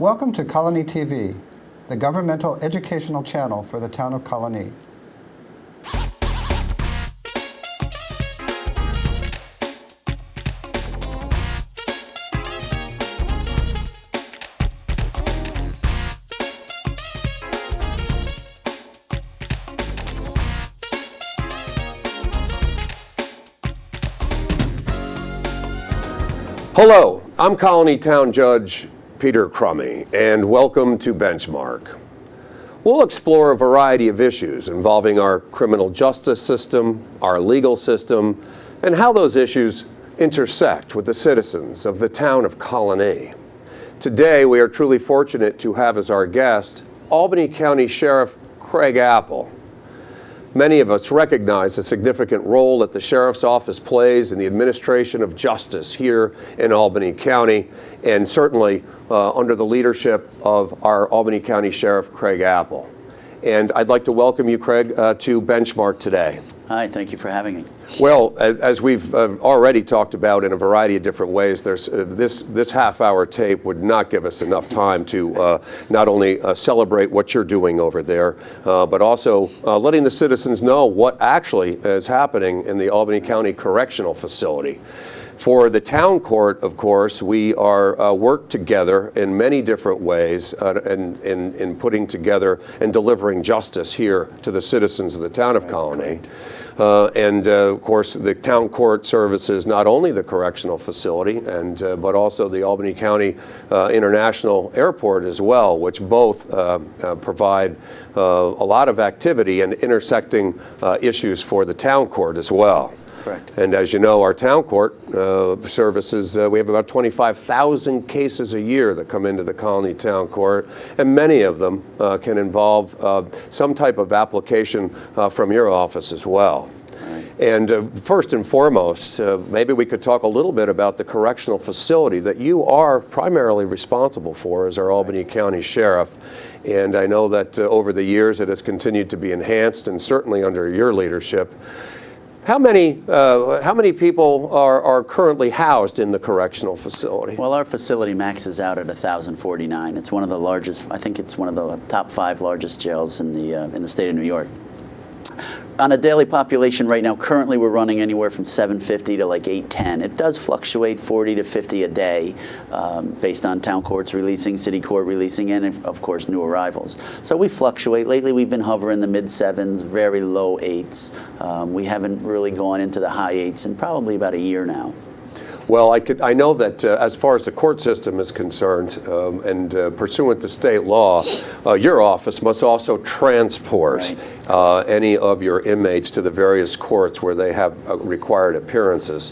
Welcome to Colonie TV, the governmental educational channel for the town of Colonie. Hello, I'm Colonie Town Judge Peter Crummey, and welcome to Benchmark. We'll explore a variety of issues involving our criminal justice system, our legal system, and how those issues intersect with the citizens of the town of Colonie. Today, we are truly fortunate to have as our guest Albany County Sheriff Craig Apple. Many of us recognize the significant role that the Sheriff's Office plays in the administration of justice here in Albany County, and certainly under the leadership of our Albany County Sheriff Craig Apple. And I'd like to welcome you, Craig, to Benchmark today. Hi, thank you for having me. Well, as we've already talked about in a variety of different ways, there's this half-hour tape would not give us enough time to not only celebrate what you're doing over there, but also letting the citizens know what actually is happening in the Albany County Correctional Facility. For the town court, of course, we are work together in many different ways in putting together and delivering justice here to the citizens of the town of Colonie. Of course, the town court services not only the correctional facility, but also the Albany County International Airport as well, which both provide a lot of activity and intersecting issues for the town court as well. Correct. And as you know, our town court services, we have about 25,000 cases a year that come into the Colonie Town Court, and many of them can involve some type of application from your office as well. Right. And first and foremost, maybe we could talk a little bit about the correctional facility that you are primarily responsible for as our Albany County Sheriff. And I know that over the years it has continued to be enhanced, and certainly under your leadership. How many people are currently housed in the correctional facility? Well, our facility maxes out at 1,049. It's one of the largest, I think it's one of the top 5 largest jails in the state of New York. On a daily population right now, currently we're running anywhere from 750 to like 810. It does fluctuate 40 to 50 a day based on town courts releasing, city court releasing, and of course new arrivals. So we fluctuate. Lately we've been hovering the mid-7s, very low 8s. We haven't really gone into the high 8s in probably about a year now. Well, I know that as far as the court system is concerned, and pursuant to state law, your office must also transport any of your inmates to the various courts where they have required appearances,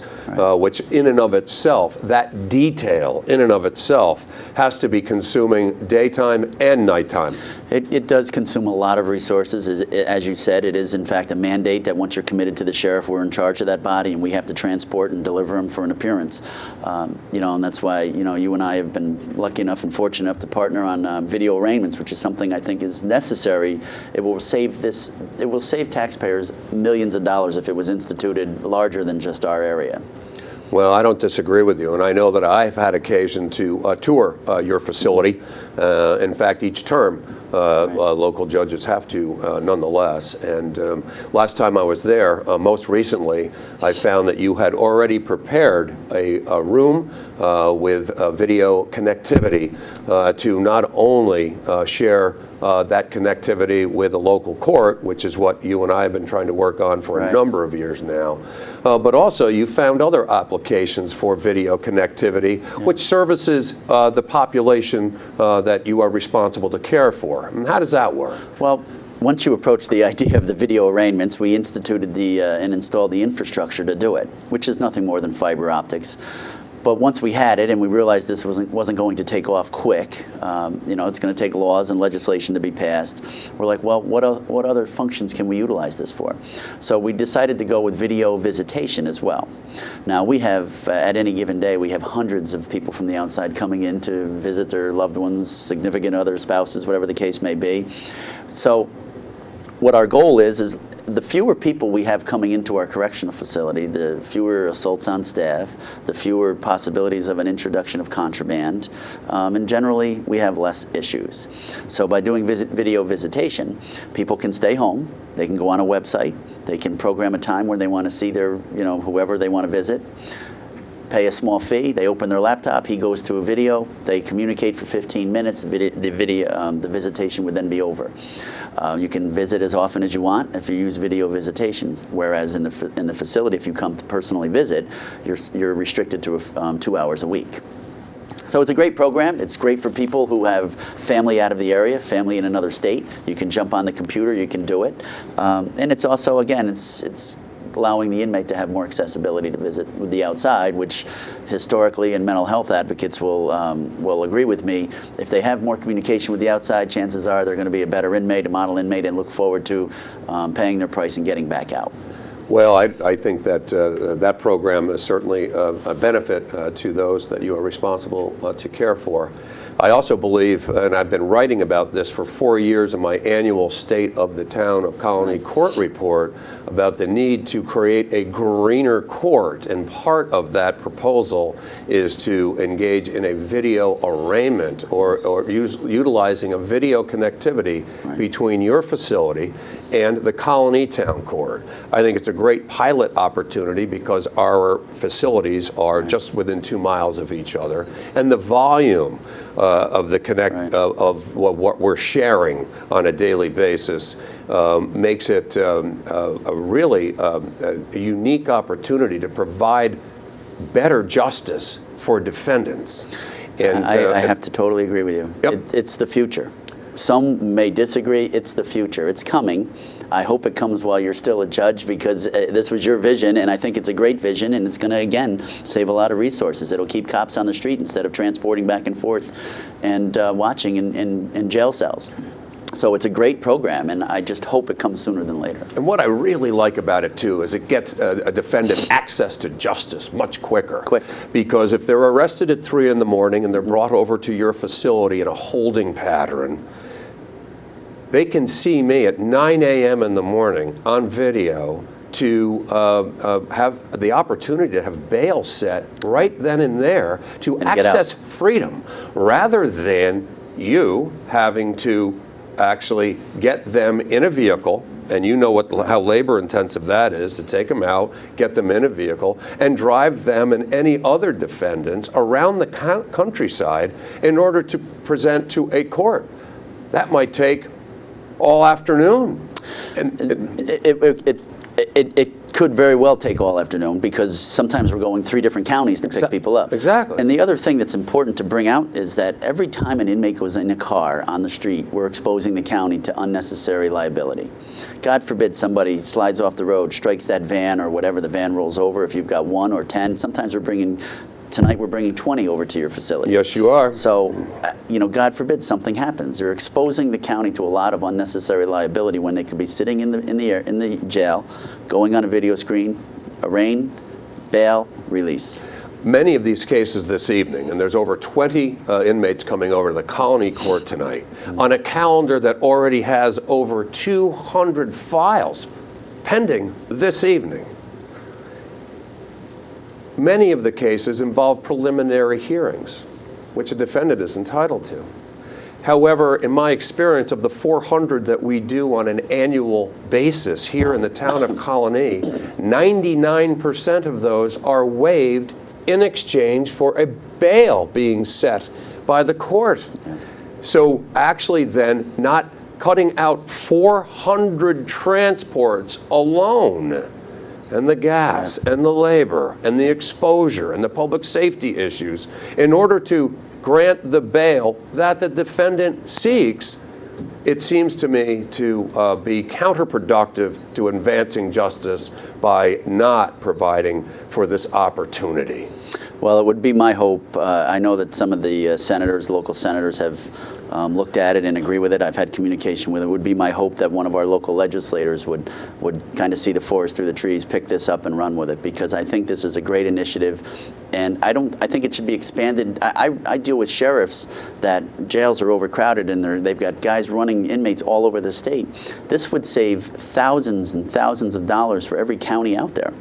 which in and of itself, that detail in and of itself has to be consuming daytime and nighttime. It does consume a lot of resources. As you said, it is in fact a mandate that once you're committed to the sheriff, we're in charge of that body, and we have to transport and deliver them for an appearance. And that's why you and I have been lucky enough and fortunate enough to partner on video arraignments, which is something I think is necessary. It will save taxpayers millions of dollars if it was instituted larger than just our area. Well, I don't disagree with you, and I know that I've had occasion to tour your facility. In fact, each term, local judges have to nonetheless. And last time I was there, most recently, I found that you had already prepared a room with video connectivity to not only share that connectivity with a local court, which is what you and I have been trying to work on for a number of years now, but also you found other applications for video connectivity, which services the population that you are responsible to care for. And how does that work? Well, once you approach the idea of the video arraignments, we instituted and installed the infrastructure to do it, which is nothing more than fiber optics. But once we had it and we realized this wasn't going to take off quick, it's going to take laws and legislation to be passed, we're like, well, what other functions can we utilize this for? So we decided to go with video visitation as well. Now we have, at any given day, we have hundreds of people from the outside coming in to visit their loved ones, significant others, spouses, whatever the case may be. So what our goal is the fewer people we have coming into our correctional facility, the fewer assaults on staff, the fewer possibilities of an introduction of contraband, and generally we have less issues. So by doing video visitation, people can stay home, they can go on a website, they can program a time where they want to see their, whoever they want to visit, pay a small fee, they open their laptop, he goes to a video, they communicate for 15 minutes, the visitation would then be over. You can visit as often as you want if you use video visitation, whereas in the facility, if you come to personally visit, you're restricted to 2 hours a week. So it's a great program. It's great for people who have family out of the area, family in another state. You can jump on the computer, you can do it. And it's also, again, it's allowing the inmate to have more accessibility to visit with the outside, which historically and mental health advocates will agree with me. If they have more communication with the outside, chances are they're going to be a better inmate, a model inmate, and look forward to paying their price and getting back out. Well, I think that that program is certainly a benefit to those that you are responsible to care for. I also believe, and I've been writing about this for 4 years in my annual State of the Town of Colonie Court report, about the need to create a greener court, and part of that proposal is to engage in a video arraignment or utilizing a video connectivity between your facility and the Colonie Town Court. I think it's a great pilot opportunity because our facilities are just within 2 miles of each other, and the volume of the of what we're sharing on a daily basis makes it a really unique opportunity to provide better justice for defendants. And I have to totally agree with you. Yep. It's the future. Some may disagree. It's the future. It's coming. I hope it comes while you're still a judge, because this was your vision, and I think it's a great vision, and it's going to, again, save a lot of resources. It'll keep cops on the street instead of transporting back and forth and watching in jail cells. So it's a great program, and I just hope it comes sooner than later. And what I really like about it, too, is it gets a defendant access to justice much quicker. Quick. Because if they're arrested at 3 in the morning and they're brought over to your facility in a holding pattern, they can see me at 9 a.m. in the morning on video to have the opportunity to have bail set right then and there to access freedom, rather than you having to actually get them in a vehicle, and you know how labor intensive that is, to take them out, get them in a vehicle, and drive them and any other defendants around the countryside in order to present to a court. That might take all afternoon. And it could very well take all afternoon, because sometimes we're going 3 different counties to pick people up. Exactly. And the other thing that's important to bring out is that every time an inmate goes in a car on the street, we're exposing the county to unnecessary liability. God forbid somebody slides off the road, strikes that van, or whatever, the van rolls over. If you've got 1 or 10, sometimes tonight we're bringing 20 over to your facility. Yes, you are. So, God forbid something happens. They're exposing the county to a lot of unnecessary liability when they could be sitting in the jail, going on a video screen, arraign, bail, release. Many of these cases this evening, and there's over 20 inmates coming over to the Colonie Court tonight, on a calendar that already has over 200 files pending this evening. Many of the cases involve preliminary hearings, which a defendant is entitled to. However, in my experience, of the 400 that we do on an annual basis here in the town of Colonie, 99% of those are waived in exchange for a bail being set by the court. So actually then, not cutting out 400 transports alone, and the gas, and the labor, and the exposure, and the public safety issues, in order to grant the bail that the defendant seeks, it seems to me to be counterproductive to advancing justice by not providing for this opportunity. Well, it would be my hope. I know that some of the senators, local senators, have looked at it and agree with it. I've had communication with it. It would be my hope that one of our local legislators would kind of see the forest through the trees, pick this up and run with it, because I think this is a great initiative, and I think it should be expanded. I deal with sheriffs that jails are overcrowded and they've got guys running inmates all over the state. This would save thousands and thousands of dollars for every county out there.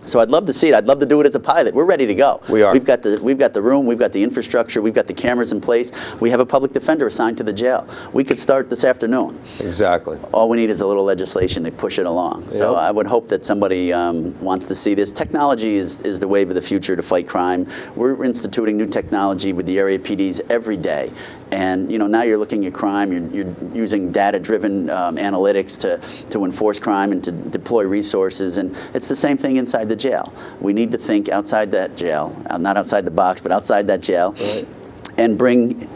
So I'd love to see it. I'd love to do it as a pilot. We're ready to go. We are. We've got the room. We've got the infrastructure. We've got the cameras in place. We have a public defender assigned to the jail. We could start this afternoon. Exactly. All we need is a little legislation to push it along. So Yep. I would hope that somebody wants to see this. Technology is the wave of the future to fight crime. We're instituting new technology with the area PDs every day. And now you're looking at crime. You're using data-driven analytics to enforce crime and to deploy resources. And it's the same thing inside the jail. We need to think outside that jail, not outside the box, but outside that jail, Right. and bring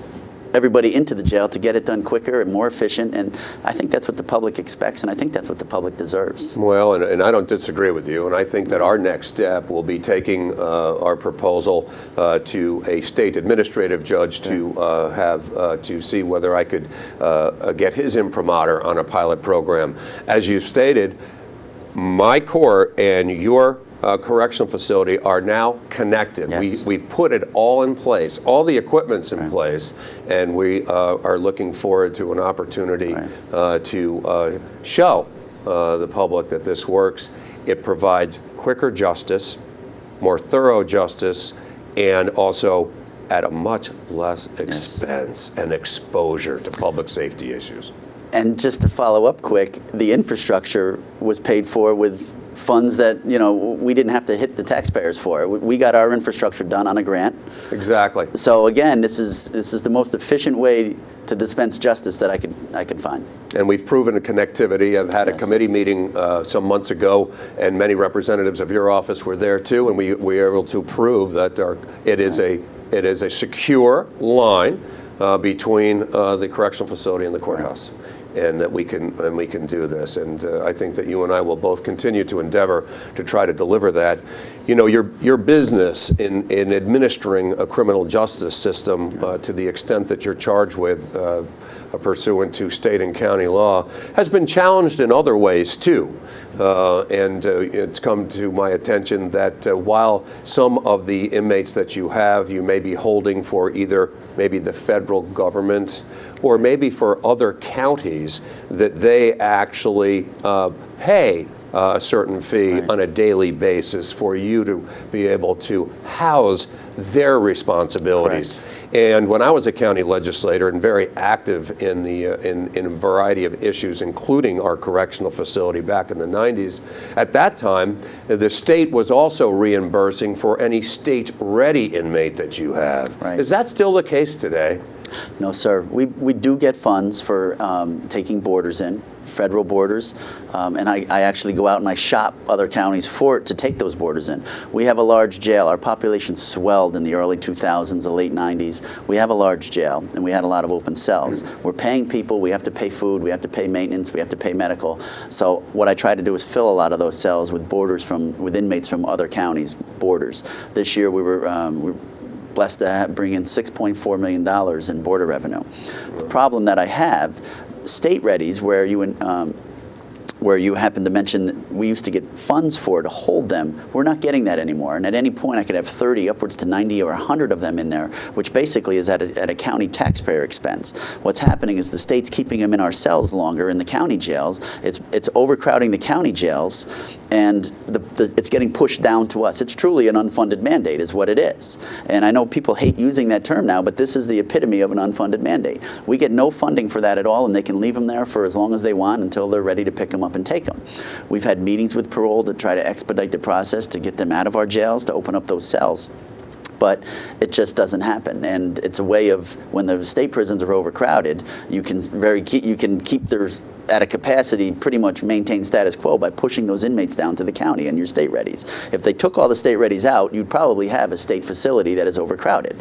everybody into the jail to get it done quicker and more efficient. And I think that's what the public expects, and I think that's what the public deserves. Well, and I don't disagree with you, and I think that our next step will be taking our proposal to a state administrative judge to to see whether I could get his imprimatur on a pilot program. As you stated, my court and your correctional facility are now connected. Yes. We've put it all in place, all the equipment's in place, and we are looking forward to an opportunity to show the public that this works. It provides quicker justice, more thorough justice, and also at a much less expense and exposure to public safety issues. And just to follow up quick, the infrastructure was paid for with funds that we didn't have to hit the taxpayers for. We got our infrastructure done on a grant. Exactly. So again, this is the most efficient way to dispense justice that I could find. And we've proven a connectivity. I've had a committee meeting some months ago, and many representatives of your office were there too, and we were able to prove that it is a secure line between the correctional facility and the courthouse. And that we can do this, and I think that you and I will both continue to endeavor to try to deliver that. Your business in administering a criminal justice system to the extent that you're charged with pursuant to state and county law has been challenged in other ways too. And it's come to my attention that while some of the inmates that you may be holding for either maybe the federal government or maybe for other counties, that they actually pay a certain fee on a daily basis for you to be able to house their responsibilities. Correct. And when I was a county legislator and very active in a variety of issues, including our correctional facility back in the 90s, at that time, the state was also reimbursing for any state-ready inmate that you have. Right. Is that still the case today? No, sir. We do get funds for taking boarders in, federal boarders, and I actually go out and I shop other counties to take those boarders in. We have a large jail. Our population swelled in the early 2000s, the late 90s. We have a large jail, and we had a lot of open cells. We're paying people. We have to pay food. We have to pay maintenance. We have to pay medical. So what I try to do is fill a lot of those cells with with inmates from other counties, boarders. This year we were blessed to bring in $6.4 million in border revenue. The problem that I have, state readies, where you happen to mention we used to get funds for to hold them, we're not getting that anymore. And at any point I could have 30, upwards to 90 or 100 of them in there, which basically is at a county taxpayer expense. What's happening is the state's keeping them in our cells longer in the county jails. It's overcrowding the county jails, and it's getting pushed down to us. It's truly an unfunded mandate is what it is. And I know people hate using that term now, but this is the epitome of an unfunded mandate. We get no funding for that at all, and they can leave them there for as long as they want until they're ready to pick them up and take them. We've had meetings with parole to try to expedite the process to get them out of our jails, to open up those cells. But it just doesn't happen, and it's a way of, when the state prisons are overcrowded, you can keep theirs at a capacity, pretty much maintain status quo by pushing those inmates down to the county and your state readies. If they took all the state readies out, you'd probably have a state facility that is overcrowded.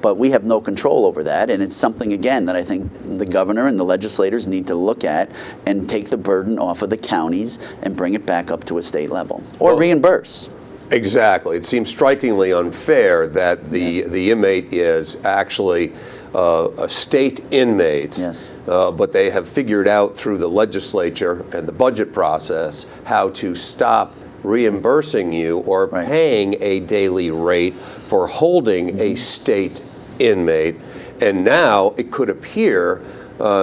But we have no control over that, and it's something, again, that I think the governor and the legislators need to look at and take the burden off of the counties and bring it back up to a state level, or reimburse. Exactly. It seems strikingly unfair that the inmate is actually a state inmate, Yes. But they have figured out through the legislature and the budget process how to stop reimbursing you or Right. paying a daily rate for holding a state inmate. And now it could appear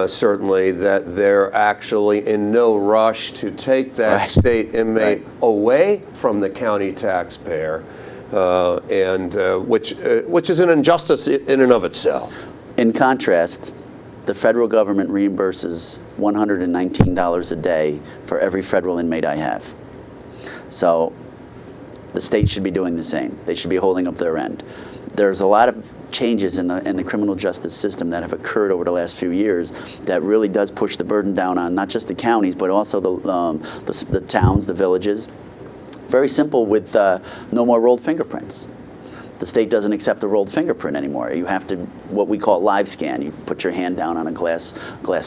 certainly that they're actually in no rush to take that Right. state inmate Right. away from the county taxpayer, which is an injustice in and of itself. In contrast, the federal government reimburses $119 a day for every federal inmate I have. So the state should be doing the same. They should be holding up their end. There's a lot of changes in the criminal justice system that have occurred over the last few years that really does push the burden down on not just the counties, but also the towns, the villages. Very simple with no more rolled fingerprints. The state doesn't accept the rolled fingerprint anymore. You have to, what we call live scan. You put your hand down on a glass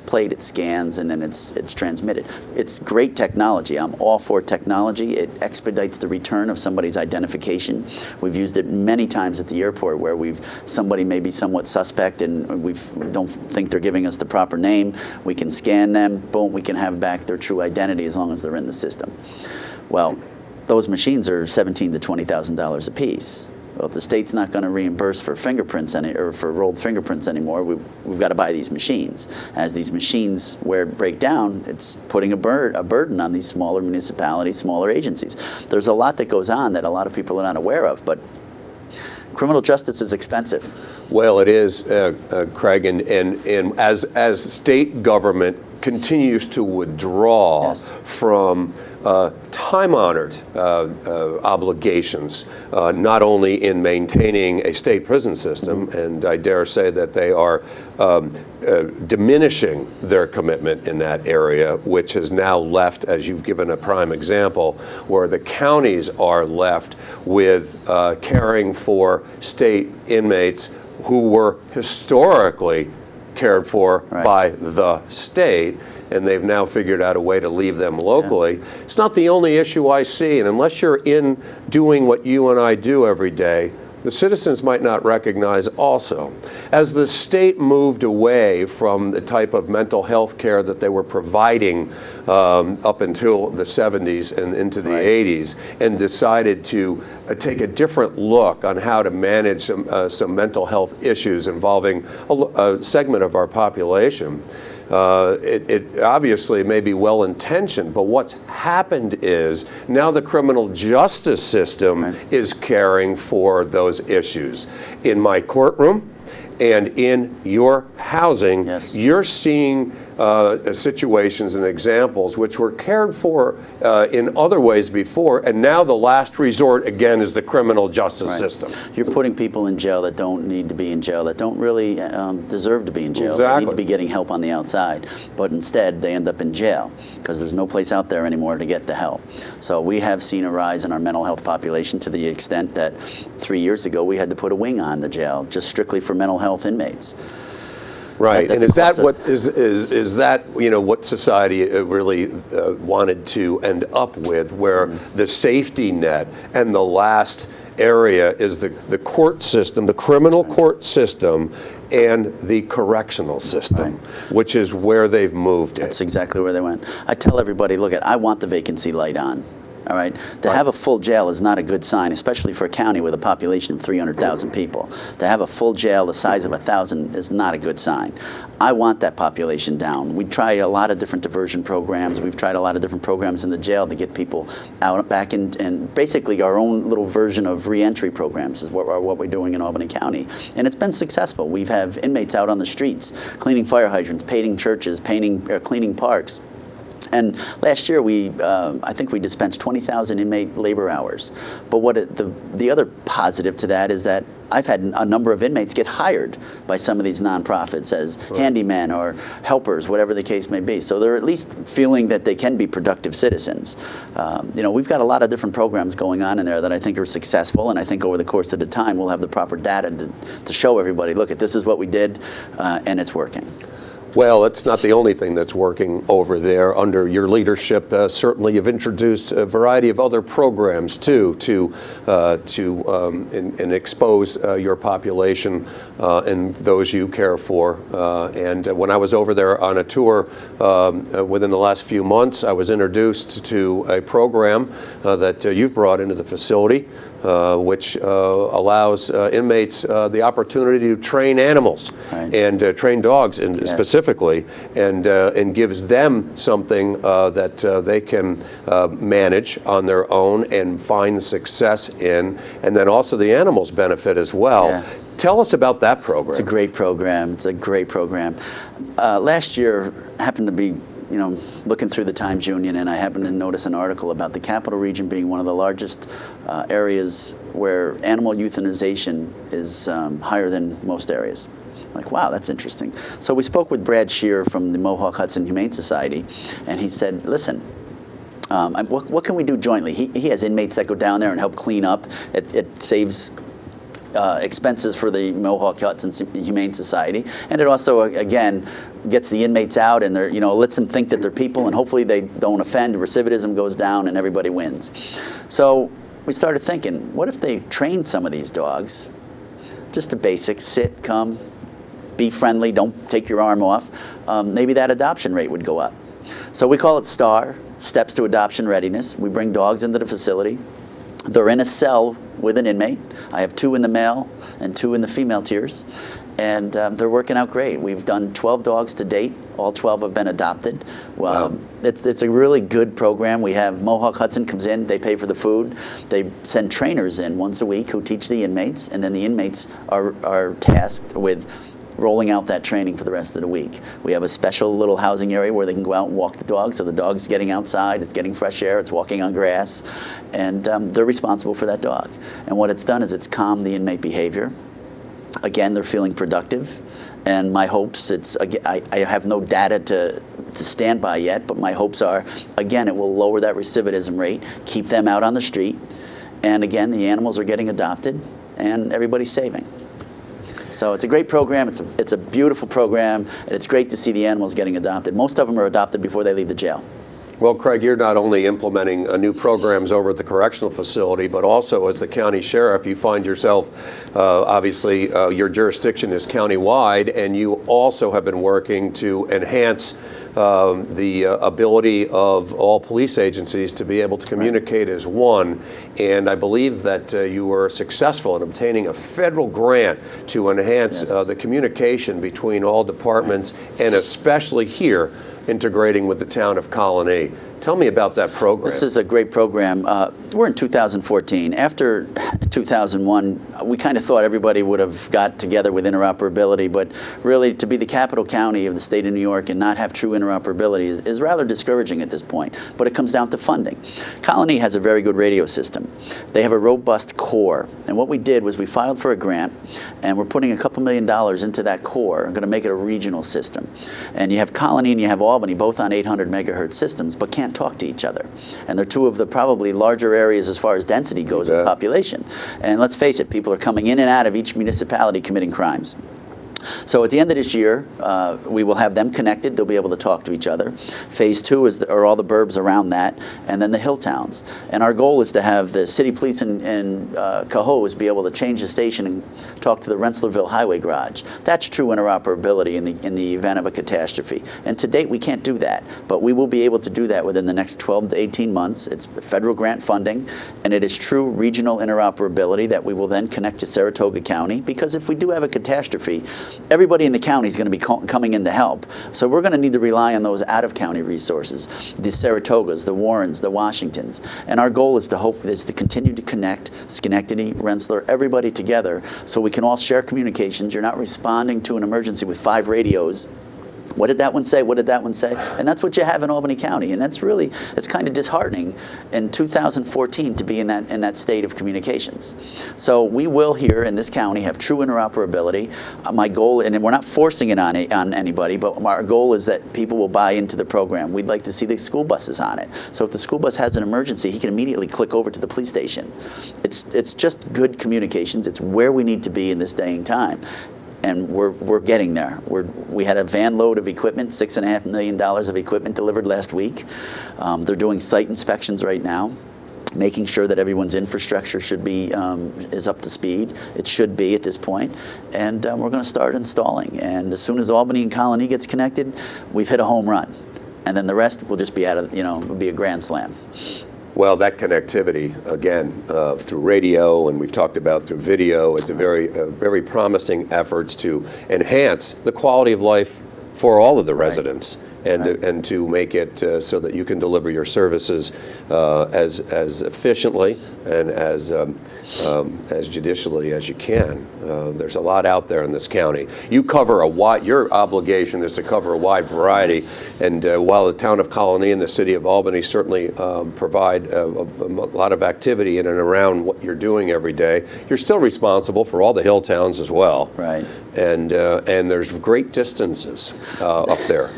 plate, it scans, and then it's transmitted. It's great technology. I'm all for technology. It expedites the return of somebody's identification. We've used it many times at the airport where somebody may be somewhat suspect and we don't think they're giving us the proper name. We can scan them, boom, we can have back their true identity as long as they're in the system. Well, those machines are $17,000 to $20,000 a piece. Well, if the state's not going to reimburse for fingerprints or for rolled fingerprints anymore, we've got to buy these machines. As these machines break down, it's putting a burden on these smaller municipalities, smaller agencies. There's a lot that goes on that a lot of people are not aware of, but criminal justice is expensive. Well, it is, Craig, and as state government continues to withdraw Yes. from time-honored obligations, not only in maintaining a state prison system, and I dare say that they are diminishing their commitment in that area, which has now left, as you've given a prime example, where the counties are left with caring for state inmates who were historically cared for Right. by the state, and they've now figured out a way to leave them locally. Yeah. It's not the only issue I see, and unless you're in doing what you and I do every day, the citizens might not recognize also. As the state moved away from the type of mental health care that they were providing up until the 70s and into the Right. 80s, and decided to take a different look on how to manage some mental health issues involving a segment of our population, it obviously may be well-intentioned, but what's happened is now the criminal justice system Right. is caring for those issues. In my courtroom and in your housing, Yes. you're seeing situations and examples which were cared for in other ways before, and now the last resort again is the criminal justice Right. system. You're putting people in jail that don't need to be in jail, that don't really deserve to be in jail. They Exactly. need to be getting help on the outside, but instead they end up in jail because there's no place out there anymore to get the help. So we have seen a rise in our mental health population to the extent that 3 years ago we had to put a wing on the jail just strictly for mental health inmates. Right, That and is that cost what is that what society really wanted to end up with, where the safety net and the last area is the court system, the criminal court system, and the correctional system, which is where they've moved it. That's exactly where they went. I tell everybody, look, I want the vacancy light on. All right? To have a full jail is not a good sign, especially for a county with a population of 300,000 people. To have a full jail the size of 1,000 is not a good sign. I want that population down. We try a lot of different diversion programs. We've tried a lot of different programs in the jail to get people out back in, and basically our own little version of reentry programs is what we're doing in Albany County. And it's been successful. We have inmates out on the streets, cleaning fire hydrants, painting churches, cleaning parks. And last year, I think we dispensed 20,000 inmate labor hours. But the other positive to that is that I've had a number of inmates get hired by some of these nonprofits as handymen or helpers, whatever the case may be. So they're at least feeling that they can be productive citizens. We've got a lot of different programs going on in there that I think are successful, and I think over the course of the time, we'll have the proper data to show everybody, look, this is what we did, and it's working. Well, it's not the only thing that's working over there. Under your leadership, certainly you've introduced a variety of other programs too to expose your population and those you care for. And when I was over there on a tour within the last few months, I was introduced to a program that you've brought into the facility, which allows inmates the opportunity to train animals and train dogs specifically, and gives them something that they can manage on their own and find success in, and then also the animals benefit as well. Yeah. Tell us about that program. It's a great program. It's a great program. Last year happened to be, looking through the Times Union, and I happened to notice an article about the Capital Region being one of the largest areas where animal euthanization is higher than most areas. Like, wow, that's interesting. So we spoke with Brad Shear from the Mohawk Hudson Humane Society, and he said, listen, what can we do jointly? He has inmates that go down there and help clean up. It saves expenses for the Mohawk Hudson Humane Society, and it also, again, gets the inmates out and they're, lets them think that they're people, and hopefully they don't offend. Recidivism goes down and everybody wins. So we started thinking, what if they trained some of these dogs? Just the basics: sit, come, be friendly, don't take your arm off. Maybe that adoption rate would go up. So we call it STAR, Steps to Adoption Readiness. We bring dogs into the facility. They're in a cell with an inmate. I have 2 in the male and 2 in the female tiers, and they're working out great. We've done 12 dogs to date. All 12 have been adopted. Wow. It's a really good program. We have Mohawk Hudson comes in, they pay for the food. They send trainers in once a week who teach the inmates, and then the inmates are tasked with rolling out that training for the rest of the week. We have a special little housing area where they can go out and walk the dog, so the dog's getting outside, it's getting fresh air, it's walking on grass, and they're responsible for that dog. And what it's done is it's calmed the inmate behavior. Again, they're feeling productive, and my hopes, I have no data to stand by yet, but my hopes are, again, it will lower that recidivism rate, keep them out on the street, and again, the animals are getting adopted, and everybody's saving. So it's a great program. It's a beautiful program, and it's great to see the animals getting adopted. Most of them are adopted before they leave the jail. Well, Craig, you're not only implementing new programs over at the correctional facility, but also as the county sheriff, you find yourself, obviously, your jurisdiction is countywide, and you also have been working to enhance the ability of all police agencies to be able to communicate as one. And I believe that you were successful in obtaining a federal grant to enhance the communication between all departments, and especially here, integrating with the town of Colonie. Tell me about that program. This is a great program. We're in 2014. After 2001, we kind of thought everybody would have got together with interoperability, but really to be the capital county of the state of New York and not have true interoperability is rather discouraging at this point, but it comes down to funding. Colonie has a very good radio system. They have a robust core, and what we did was we filed for a grant, and we're putting a couple $1 million into that core. We're going to make it a regional system. And you have Colonie and you have Albany, both on 800 megahertz systems, but can't talk to each other. And they're 2 of the probably larger areas as far as density goes with population. And let's face it, people are coming in and out of each municipality committing crimes. So at the end of this year, we will have them connected. They'll be able to talk to each other. Phase 2 are all the burbs around that, and then the hill towns. And our goal is to have the city police and Cohoes be able to change the station and talk to the Rensselaerville Highway Garage. That's true interoperability in the event of a catastrophe. And to date, we can't do that. But we will be able to do that within the next 12 to 18 months. It's federal grant funding, and it is true regional interoperability that we will then connect to Saratoga County, because if we do have a catastrophe, everybody in the county is going to be coming in to help. So we're going to need to rely on those out-of-county resources, the Saratogas, the Warrens, the Washingtons. And our goal is to continue to connect Schenectady, Rensselaer, everybody together so we can all share communications. You're not responding to an emergency with 5 radios. What did that one say? What did that one say? And that's what you have in Albany County. And that's really, it's kind of disheartening in 2014 to be in that state of communications. So we will here in this county have true interoperability. My goal, and we're not forcing it on anybody, but our goal is that people will buy into the program. We'd like to see the school buses on it. So if the school bus has an emergency, he can immediately click over to the police station. It's just good communications. It's where we need to be in this day and time. and we're getting there. We had a van load of equipment, $6.5 million of equipment delivered last week. They're doing site inspections right now, making sure that everyone's infrastructure should be is up to speed. It should be at this point, and we're going to start installing. And as soon as Albany and Colonie gets connected, we've hit a home run, and then the rest will just be will be a grand slam. Well, that connectivity, again, through radio, and we've talked about through video, it's a very promising efforts to enhance the quality of life for all of the residents. And to make it so that you can deliver your services as efficiently and as judicially as you can. There's a lot out there in this county. You cover your obligation is to cover a wide variety, and while the town of Colonie and the city of Albany certainly provide a lot of activity in and around what you're doing every day, you're still responsible for all the hill towns as well. Right. And there's great distances up there.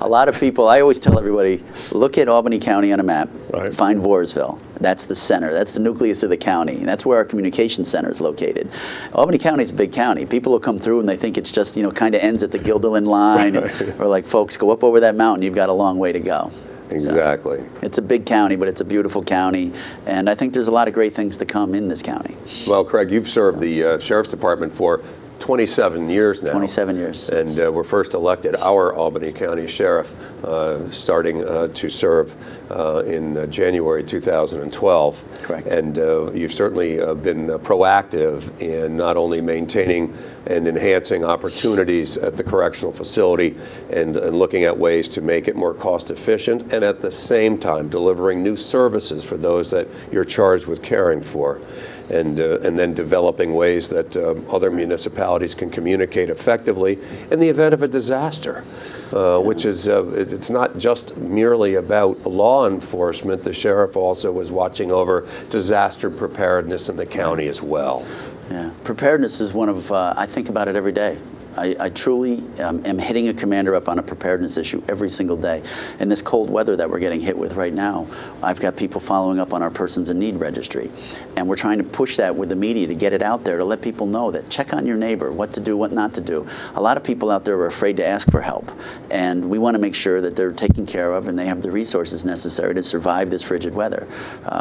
A lot of people, I always tell everybody, look at Albany County on a map, find Voorsville. That's the center. That's the nucleus of the county. And that's where our communication center is located. Albany County is a big county. People will come through and they think it's just, kind of ends at the Guilderland line. Or like, folks, go up over that mountain, you've got a long way to go. Exactly. So, it's a big county, but it's a beautiful county. And I think there's a lot of great things to come in this county. Well, Craig, you've served the Sheriff's Department for 27 years now. 27 years. And were first elected our Albany County Sheriff, starting to serve in January 2012. Correct. And you've certainly been proactive in not only maintaining and enhancing opportunities at the correctional facility and looking at ways to make it more cost efficient, and at the same time delivering new services for those that you're charged with caring for. And then developing ways that other municipalities can communicate effectively in the event of a disaster, which is, it's not just merely about law enforcement. The sheriff also was watching over disaster preparedness in the county as well. Yeah, preparedness is one of, I think about it every day. I truly am hitting a commander up on a preparedness issue every single day. In this cold weather that we're getting hit with right now, I've got people following up on our persons in need registry. And we're trying to push that with the media to get it out there, to let people know that check on your neighbor, what to do, what not to do. A lot of people out there are afraid to ask for help. And we want to make sure that they're taken care of and they have the resources necessary to survive this frigid weather.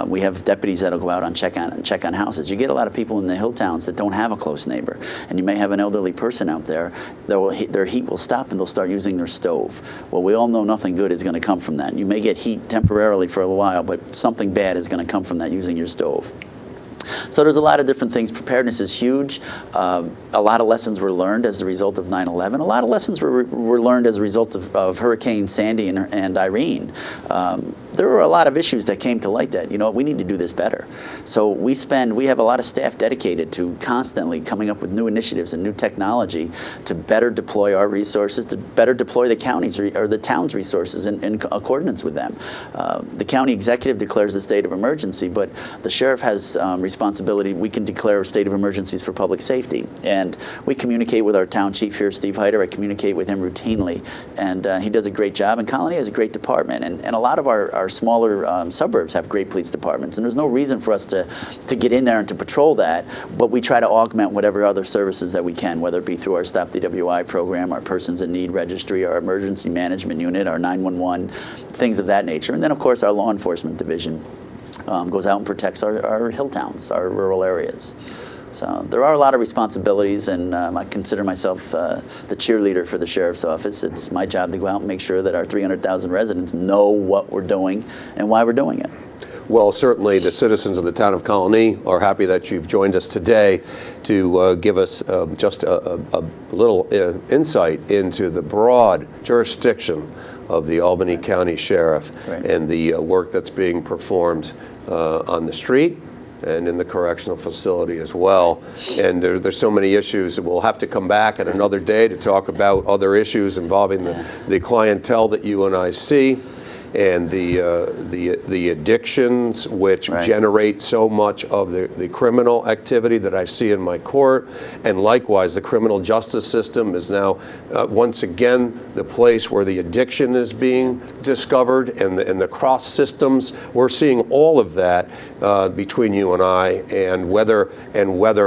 We have deputies that'll go out and check on houses. You get a lot of people in the hill towns that don't have a close neighbor. And you may have an elderly person out there. Their heat will stop and they'll start using their stove. Well, we all know nothing good is going to come from that. You may get heat temporarily for a while, but something bad is going to come from that using your stove. So there's a lot of different things. Preparedness is huge. A lot of lessons were learned as a result of 9/11. A lot of lessons were learned as a result of Hurricane Sandy and Irene. There were a lot of issues that came to light that, we need to do this better. So we have a lot of staff dedicated to constantly coming up with new initiatives and new technology to better deploy our resources, to better deploy the county's or the town's resources in accordance with them. The county executive declares the state of emergency, but the sheriff has responsibility. We can declare state of emergencies for public safety. And we communicate with our town chief here, Steve Heider. I communicate with him routinely, and he does a great job. And Colonie has a great department. And a lot of our smaller suburbs have great police departments. And there's no reason for us to get in there and to patrol that, but we try to augment whatever other services that we can, whether it be through our Stop DWI program, our Persons in Need Registry, our Emergency Management Unit, our 911, things of that nature. And then, of course, our law enforcement division goes out and protects our hill towns, our rural areas. So there are a lot of responsibilities, and I consider myself the cheerleader for the sheriff's office. It's my job to go out and make sure that our 300,000 residents know what we're doing and why we're doing it. Well, certainly the citizens of the town of Colonie are happy that you've joined us today to give us just a little insight into the broad jurisdiction of the Albany County Sheriff and the work that's being performed on the street and in the correctional facility as well. And there's so many issues that we'll have to come back at another day to talk about other issues involving the clientele that you and I see. and the addictions which Right. generate so much of the criminal activity that I see in my court. And likewise, the criminal justice system is now once again the place where the addiction is being discovered, and the cross systems. We're seeing all of that between you and I, and whether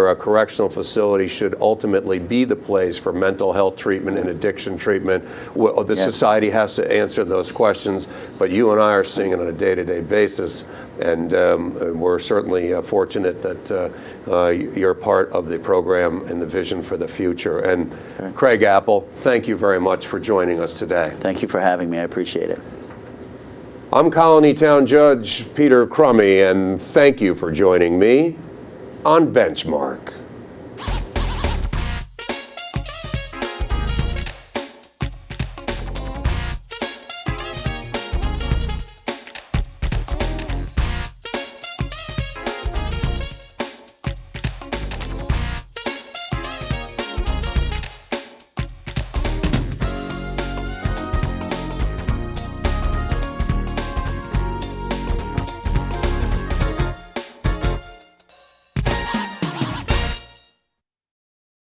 a correctional facility should ultimately be the place for mental health treatment and addiction treatment. Well, the Yes. society has to answer those questions, but you and I are seeing it on a day-to-day basis, and we're certainly fortunate that you're part of the program and the vision for the future. And Craig Apple, thank you very much for joining us today. Thank you for having me. I appreciate it. I'm Colonie Town Judge Peter Crummey, and thank you for joining me on Benchmark.